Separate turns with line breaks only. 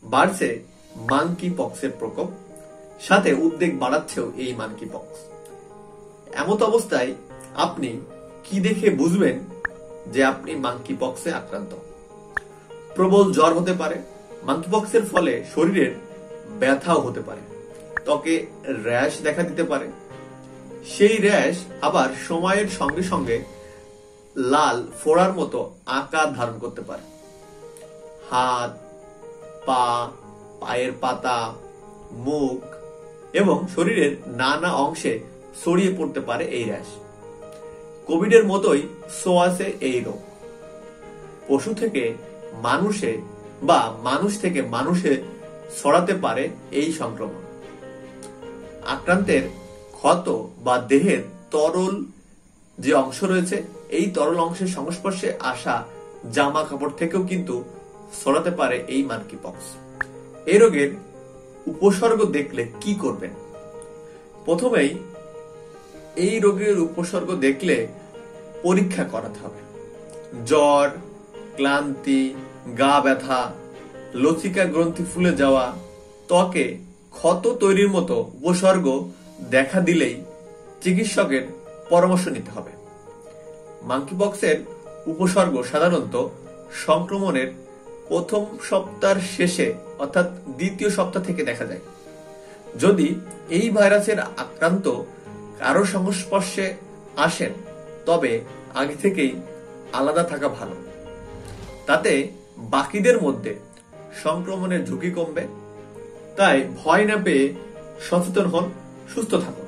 বাড়ছে মাঙ্কি পক্সের প্রকোপ, সাথে উদ্বেগ বাড়াচ্ছেও এই মাঙ্কি পক্স। এমত অবস্থায় আপনি কি দেখে বুঝবেন যে আপনি মাঙ্কি পক্সে আক্রান্ত? প্রবল জ্বর হতে পারে। মাঙ্কি পক্সের ফলে শরীরের ব্যথাও হতে পারে। ত্বকে র্যাশ দেখা দিতে পারে। সেই র্যাশ আবার সময়ের সঙ্গে সঙ্গে লাল ফোড়ার মতো আকার ধারণ করতে পারে। হাত, পা, পায়ের পাতা, মুখ এবং শরীরের নানা অংশে ছড়িয়ে পড়তে পারে এই র্যাশ। কোভিডের মতোই সোয়াসে এই রোগ। পশু থেকে মানুষে বা মানুষ থেকে মানুষে ছড়াতে পারে এই সংক্রমণ। আক্রান্তের ক্ষত বা দেহের তরল যে অংশ রয়েছে, এই তরল অংশের সংস্পর্শে আসা জামা কাপড় থেকেও কিন্তু ছড়াতে পারে এই মাঙ্কি পক্স। এই রোগের উপসর্গ দেখলে কি করবেন? প্রথমেই এই রোগের উপসর্গ দেখলে পরীক্ষা করাতে হবে। জ্বর, ক্লান্তি, গা ব্যথা, লসিকা গ্রন্থি ফুলে যাওয়া, ত্বকে ক্ষত তৈরির মতো উপসর্গ দেখা দিলেই চিকিৎসকের পরামর্শ নিতে হবে। মাঙ্কি পক্সের উপসর্গ সাধারণত সংক্রমণের প্রথম সপ্তাহের শেষে অর্থাৎ দ্বিতীয় সপ্তাহ থেকে দেখা যায়। যদি এই ভাইরাসের আক্রান্ত কারো সংস্পর্শে আসেন তবে আগে থেকেই আলাদা থাকা ভালো। তাতে বাকিদের মধ্যে সংক্রমণের ঝুঁকি কমবে। তাই ভয় না পেয়ে সচেতন হন, সুস্থ থাকুন।